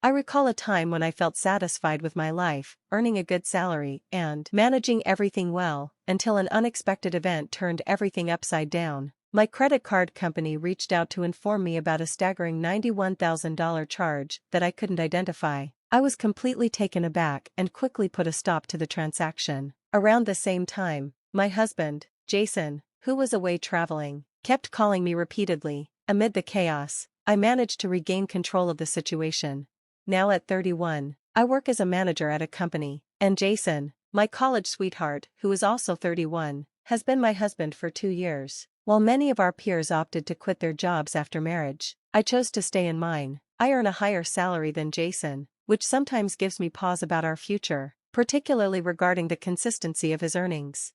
I recall a time when I felt satisfied with my life, earning a good salary and managing everything well, until an unexpected event turned everything upside down. My credit card company reached out to inform me about a staggering $91,000 charge that I couldn't identify. I was completely taken aback and quickly put a stop to the transaction. Around the same time, my husband, Jason, who was away traveling, kept calling me repeatedly. Amid the chaos, I managed to regain control of the situation. Now at 31, I work as a manager at a company, and Jason, my college sweetheart, who is also 31, has been my husband for 2 years. While many of our peers opted to quit their jobs after marriage, I chose to stay in mine. I earn a higher salary than Jason, which sometimes gives me pause about our future, particularly regarding the consistency of his earnings.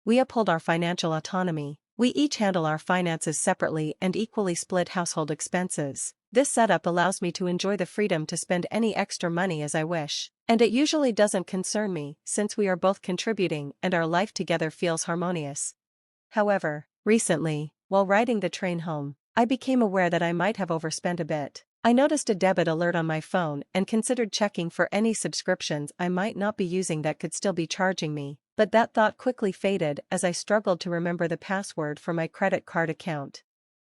We uphold our financial autonomy. We each handle our finances separately and equally split household expenses. This setup allows me to enjoy the freedom to spend any extra money as I wish, and it usually doesn't concern me since we are both contributing and our life together feels harmonious. However, recently, while riding the train home, I became aware that I might have overspent a bit. I noticed a debit alert on my phone and considered checking for any subscriptions I might not be using that could still be charging me, but that thought quickly faded as I struggled to remember the password for my credit card account.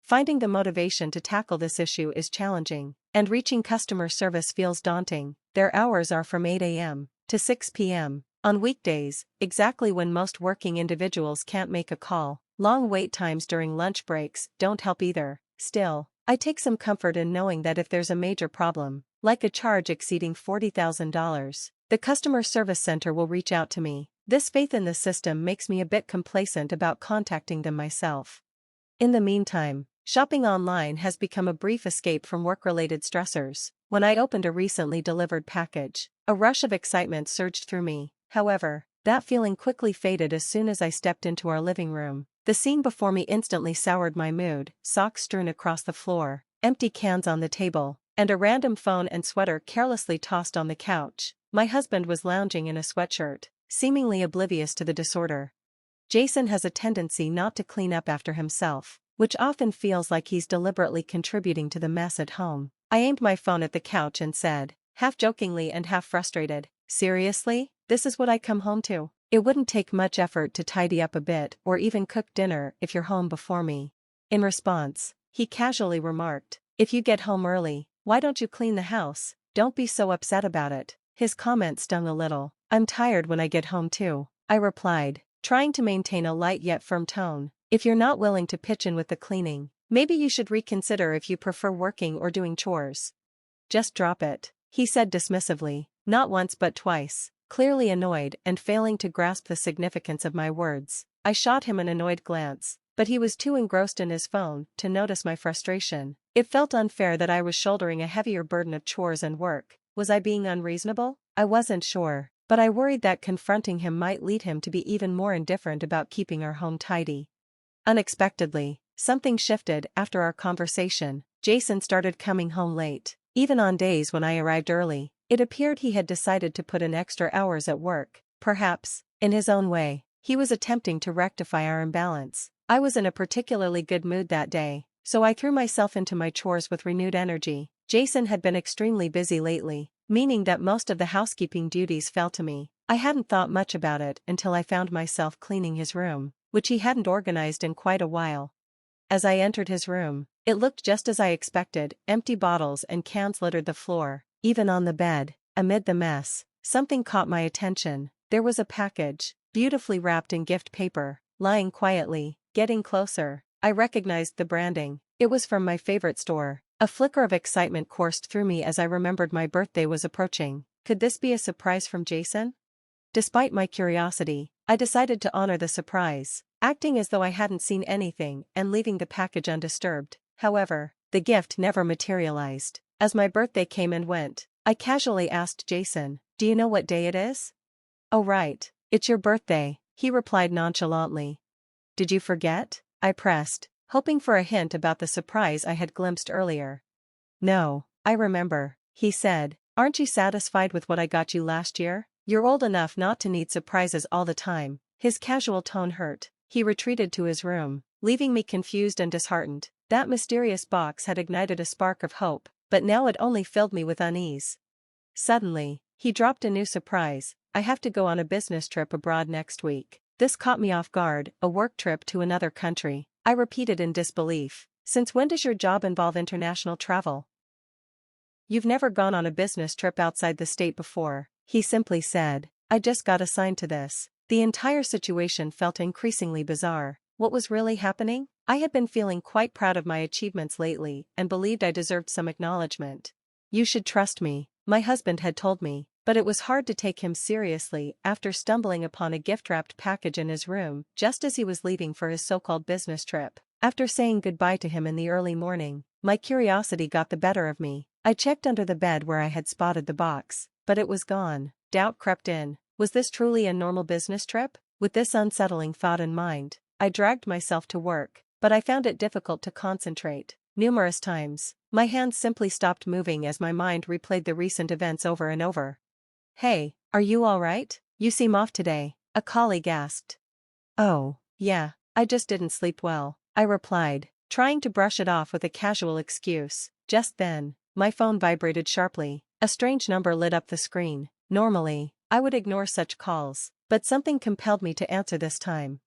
Finding the motivation to tackle this issue is challenging, and reaching customer service feels daunting. Their hours are from 8 a.m. to 6 p.m. on weekdays, exactly when most working individuals can't make a call. Long wait times during lunch breaks don't help either. Still, I take some comfort in knowing that if there's a major problem, like a charge exceeding $40,000, the customer service center will reach out to me. This faith in the system makes me a bit complacent about contacting them myself. In the meantime, shopping online has become a brief escape from work-related stressors. When I opened a recently delivered package, a rush of excitement surged through me. However, that feeling quickly faded as soon as I stepped into our living room. The scene before me instantly soured my mood. Socks strewn across the floor, empty cans on the table, and a random phone and sweater carelessly tossed on the couch. My husband was lounging in a sweatshirt, seemingly oblivious to the disorder. Jason has a tendency not to clean up after himself, which often feels like he's deliberately contributing to the mess at home. I aimed my phone at the couch and said, half jokingly and half frustrated, "Seriously? This is what I come home to? It wouldn't take much effort to tidy up a bit or even cook dinner if you're home before me." In response, he casually remarked, "If you get home early, why don't you clean the house? Don't be so upset about it." His comment stung a little. "I'm tired when I get home too," I replied, trying to maintain a light yet firm tone. "If you're not willing to pitch in with the cleaning, maybe you should reconsider if you prefer working or doing chores." "Just drop it," he said dismissively, not once but twice, clearly annoyed and failing to grasp the significance of my words. I shot him an annoyed glance, but he was too engrossed in his phone to notice my frustration. It felt unfair that I was shouldering a heavier burden of chores and work. Was I being unreasonable? I wasn't sure, but I worried that confronting him might lead him to be even more indifferent about keeping our home tidy. Unexpectedly, something shifted after our conversation. Jason started coming home late. Even on days when I arrived early, it appeared he had decided to put in extra hours at work. Perhaps, in his own way, he was attempting to rectify our imbalance. I was in a particularly good mood that day, so I threw myself into my chores with renewed energy. Jason had been extremely busy lately, meaning that most of the housekeeping duties fell to me. I hadn't thought much about it until I found myself cleaning his room, which he hadn't organized in quite a while. As I entered his room, it looked just as I expected. Empty bottles and cans littered the floor. Even on the bed, amid the mess, something caught my attention. There was a package, beautifully wrapped in gift paper, lying quietly. Getting closer, I recognized the branding. It was from my favorite store. A flicker of excitement coursed through me as I remembered my birthday was approaching. Could this be a surprise from Jason? Despite my curiosity, I decided to honor the surprise, acting as though I hadn't seen anything and leaving the package undisturbed. However, the gift never materialized. As my birthday came and went, I casually asked Jason, "Do you know what day it is?" "Oh right, it's your birthday," he replied nonchalantly. "Did you forget?" I pressed, hoping for a hint about the surprise I had glimpsed earlier. "No, I remember," he said. "Aren't you satisfied with what I got you last year? You're old enough not to need surprises all the time." His casual tone hurt. He retreated to his room, leaving me confused and disheartened. That mysterious box had ignited a spark of hope, but now it only filled me with unease. Suddenly, he dropped a new surprise: I have to go on a business trip abroad next week. This caught me off guard. A work trip to another country? I repeated in disbelief. Since when does your job involve international travel? You've never gone on a business trip outside the state before, he simply said. I just got assigned to this. The entire situation felt increasingly bizarre. What was really happening? I had been feeling quite proud of my achievements lately and believed I deserved some acknowledgement. You should trust me, my husband had told me, but it was hard to take him seriously after stumbling upon a gift-wrapped package in his room just as he was leaving for his so-called business trip. After saying goodbye to him in the early morning, my curiosity got the better of me. I checked under the bed where I had spotted the box, but it was gone. Doubt crept in. Was this truly a normal business trip? With this unsettling thought in mind, I dragged myself to work, but I found it difficult to concentrate. Numerous times, my hands simply stopped moving as my mind replayed the recent events over and over. Hey, are you all right? You seem off today, a colleague asked. Oh, yeah, I just didn't sleep well, I replied, trying to brush it off with a casual excuse. Just then, my phone vibrated sharply. A strange number lit up the screen. Normally, I would ignore such calls, but something compelled me to answer this time.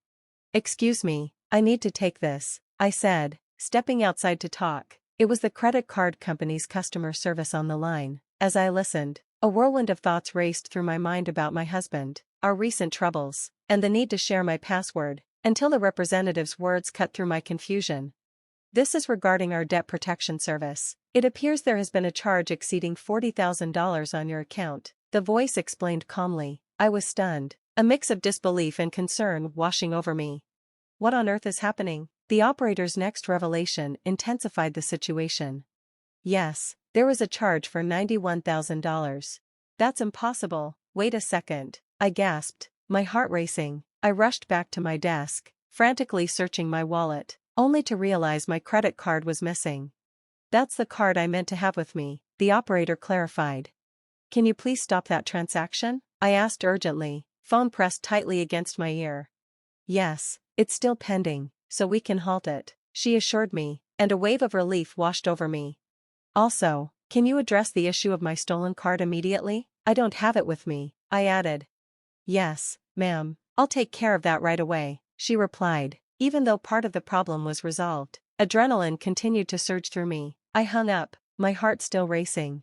Excuse me, I need to take this, I said, stepping outside to talk. It was the credit card company's customer service on the line. As I listened, a whirlwind of thoughts raced through my mind about my husband, our recent troubles, and the need to share my password, until the representative's words cut through my confusion. This is regarding our debt protection service. It appears there has been a charge exceeding $40,000 on your account, the voice explained calmly. I was stunned, a mix of disbelief and concern washing over me. What on earth is happening? The operator's next revelation intensified the situation. Yes, there was a charge for $91,000. That's impossible. Wait a second, I gasped, my heart racing. I rushed back to my desk, frantically searching my wallet, only to realize my credit card was missing. That's the card I meant to have with me, the operator clarified. Can you please stop that transaction? I asked urgently, phone pressed tightly against my ear. Yes, it's still pending, so we can halt it, she assured me, and a wave of relief washed over me. Also, can you address the issue of my stolen card immediately? I don't have it with me, I added. Yes, ma'am, I'll take care of that right away, she replied. Even though part of the problem was resolved, adrenaline continued to surge through me. I hung up, my heart still racing.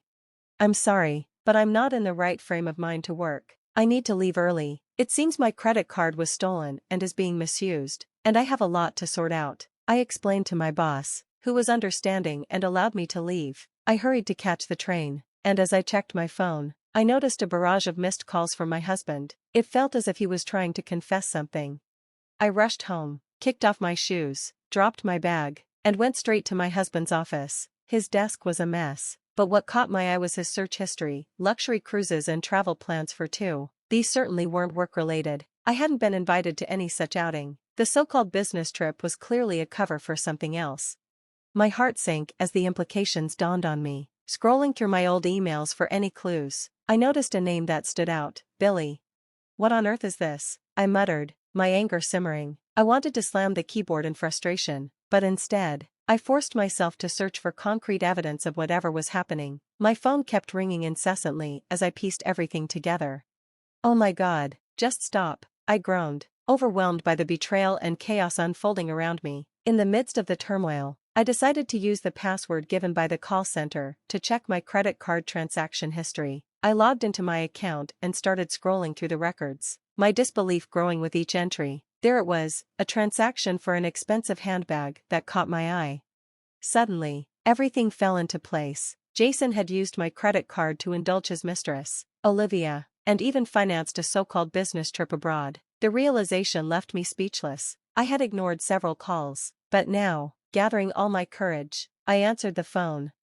I'm sorry, but I'm not in the right frame of mind to work. I need to leave early. It seems my credit card was stolen and is being misused, and I have a lot to sort out, I explained to my boss, who was understanding and allowed me to leave. I hurried to catch the train, and as I checked my phone, I noticed a barrage of missed calls from my husband. It felt as if he was trying to confess something. I rushed home, kicked off my shoes, dropped my bag, and went straight to my husband's office. His desk was a mess, but what caught my eye was his search history: luxury cruises and travel plans for two. These certainly weren't work-related. I hadn't been invited to any such outing. The so-called business trip was clearly a cover for something else. My heart sank as the implications dawned on me. Scrolling through my old emails for any clues, I noticed a name that stood out: Billy. What on earth is this? I muttered, my anger simmering. I wanted to slam the keyboard in frustration, but instead, I forced myself to search for concrete evidence of whatever was happening. My phone kept ringing incessantly as I pieced everything together. Oh my God, just stop, I groaned, overwhelmed by the betrayal and chaos unfolding around me. In the midst of the turmoil, I decided to use the password given by the call center to check my credit card transaction history. I logged into my account and started scrolling through the records, my disbelief growing with each entry. There it was, a transaction for an expensive handbag that caught my eye. Suddenly, everything fell into place. Jason had used my credit card to indulge his mistress, Olivia, and even financed a so-called business trip abroad. The realization left me speechless. I had ignored several calls, but now, gathering all my courage, I answered the phone.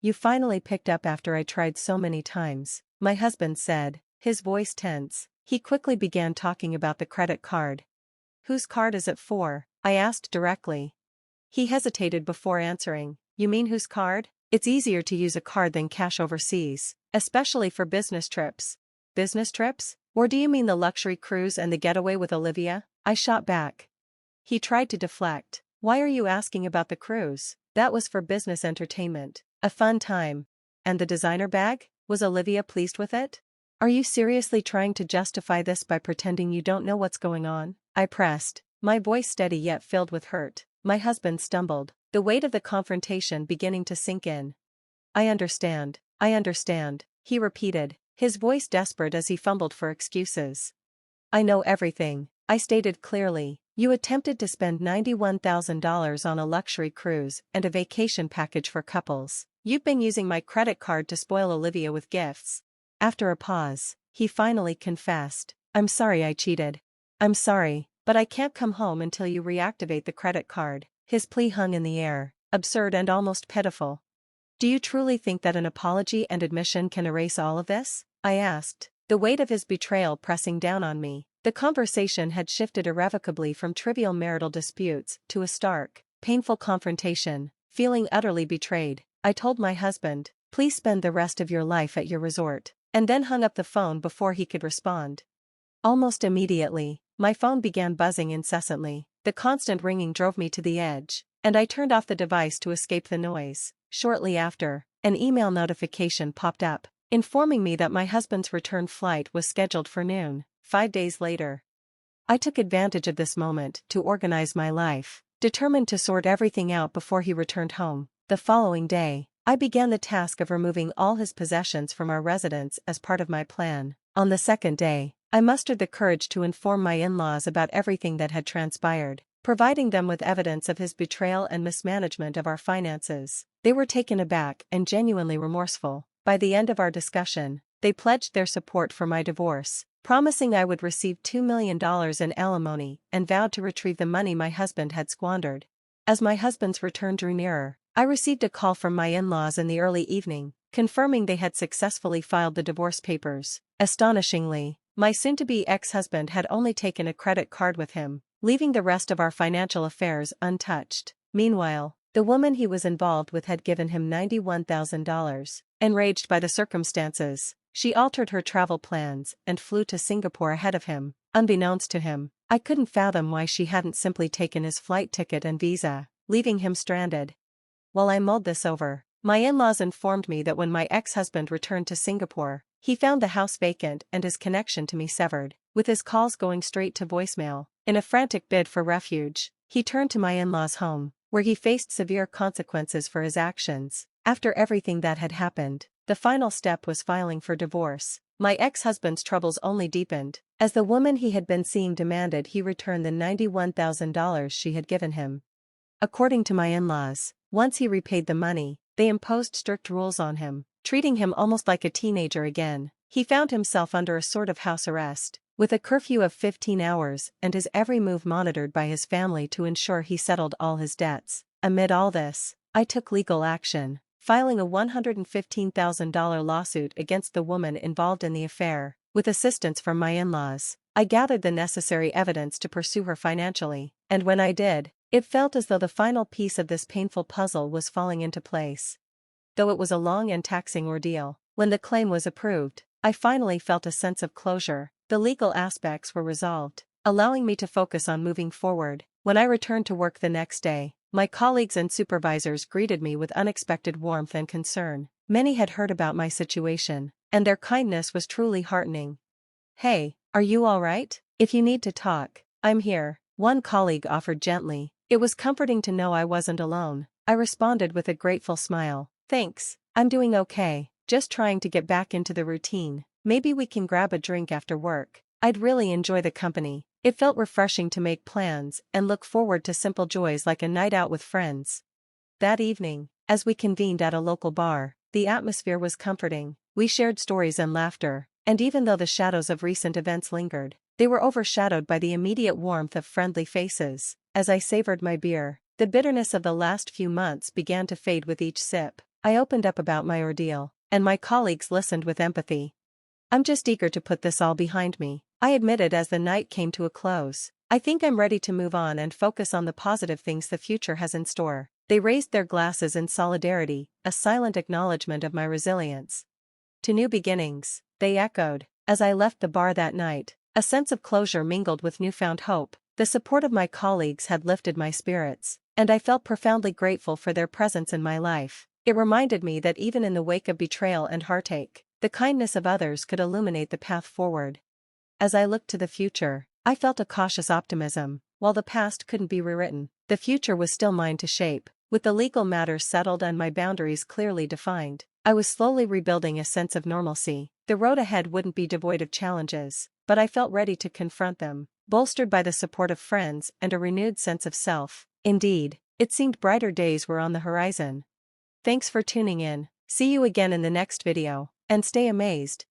You finally picked up after I tried so many times, my husband said, his voice tense. He quickly began talking about the credit card. Whose card is it for? I asked directly. He hesitated before answering. You mean whose card? It's easier to use a card than cash overseas, especially for business trips. Business trips? Or do you mean the luxury cruise and the getaway with Olivia? I shot back. He tried to deflect. Why are you asking about the cruise? That was for business entertainment. A fun time. And the designer bag? Was Olivia pleased with it? Are you seriously trying to justify this by pretending you don't know what's going on? I pressed, my voice steady yet filled with hurt. My husband stumbled, the weight of the confrontation beginning to sink in. I understand, he repeated, his voice desperate as he fumbled for excuses. I know everything, I stated clearly. You attempted to spend $91,000 on a luxury cruise and a vacation package for couples. You've been using my credit card to spoil Olivia with gifts. After a pause, he finally confessed, I'm sorry I cheated. I'm sorry, but I can't come home until you reactivate the credit card. His plea hung in the air, absurd and almost pitiful. Do you truly think that an apology and admission can erase all of this? I asked, the weight of his betrayal pressing down on me. The conversation had shifted irrevocably from trivial marital disputes to a stark, painful confrontation. Feeling utterly betrayed, I told my husband, please spend the rest of your life at your resort, and then hung up the phone before he could respond. Almost immediately, my phone began buzzing incessantly. The constant ringing drove me to the edge, and I turned off the device to escape the noise. Shortly after, an email notification popped up, informing me that my husband's return flight was scheduled for noon, 5 days later. I took advantage of this moment to organize my life, determined to sort everything out before he returned home. The following day, I began the task of removing all his possessions from our residence as part of my plan. On the second day, I mustered the courage to inform my in-laws about everything that had transpired, providing them with evidence of his betrayal and mismanagement of our finances. They were taken aback and genuinely remorseful. By the end of our discussion, they pledged their support for my divorce, promising I would receive $2 million in alimony, and vowed to retrieve the money my husband had squandered. As my husband's return drew nearer, I received a call from my in-laws in the early evening, confirming they had successfully filed the divorce papers. Astonishingly, my soon-to-be ex-husband had only taken a credit card with him, leaving the rest of our financial affairs untouched. Meanwhile, the woman he was involved with had given him $91,000. Enraged by the circumstances, she altered her travel plans and flew to Singapore ahead of him. Unbeknownst to him, I couldn't fathom why she hadn't simply taken his flight ticket and visa, leaving him stranded. While I mulled this over, my in-laws informed me that when my ex-husband returned to Singapore, he found the house vacant and his connection to me severed, with his calls going straight to voicemail. In a frantic bid for refuge, he turned to my in-laws' home, where he faced severe consequences for his actions. After everything that had happened, the final step was filing for divorce. My ex-husband's troubles only deepened, as the woman he had been seeing demanded he return the $91,000 she had given him. According to my in-laws, once he repaid the money, they imposed strict rules on him, treating him almost like a teenager again. He found himself under a sort of house arrest, with a curfew of 15 hours and his every move monitored by his family to ensure he settled all his debts. Amid all this, I took legal action, filing a $115,000 lawsuit against the woman involved in the affair. With assistance from my in-laws, I gathered the necessary evidence to pursue her financially, and when I did, it felt as though the final piece of this painful puzzle was falling into place. Though it was a long and taxing ordeal, when the claim was approved, I finally felt a sense of closure. The legal aspects were resolved, allowing me to focus on moving forward. When I returned to work the next day, my colleagues and supervisors greeted me with unexpected warmth and concern. Many had heard about my situation, and their kindness was truly heartening. Hey, are you all right? If you need to talk, I'm here, one colleague offered gently. It was comforting to know I wasn't alone. I responded with a grateful smile. Thanks, I'm doing okay, just trying to get back into the routine. Maybe we can grab a drink after work. I'd really enjoy the company. It felt refreshing to make plans and look forward to simple joys like a night out with friends. That evening, as we convened at a local bar, the atmosphere was comforting. We shared stories and laughter, and even though the shadows of recent events lingered, they were overshadowed by the immediate warmth of friendly faces. As I savored my beer, the bitterness of the last few months began to fade with each sip. I opened up about my ordeal, and my colleagues listened with empathy. I'm just eager to put this all behind me, I admitted as the night came to a close. I think I'm ready to move on and focus on the positive things the future has in store. They raised their glasses in solidarity, a silent acknowledgement of my resilience. To new beginnings, they echoed. As I left the bar that night, a sense of closure mingled with newfound hope. The support of my colleagues had lifted my spirits, and I felt profoundly grateful for their presence in my life. It reminded me that even in the wake of betrayal and heartache, the kindness of others could illuminate the path forward. As I looked to the future, I felt a cautious optimism. While the past couldn't be rewritten, the future was still mine to shape. With the legal matters settled and my boundaries clearly defined, I was slowly rebuilding a sense of normalcy. The road ahead wouldn't be devoid of challenges, but I felt ready to confront them, bolstered by the support of friends and a renewed sense of self. Indeed, it seemed brighter days were on the horizon. Thanks for tuning in. See you again in the next video, and stay amazed.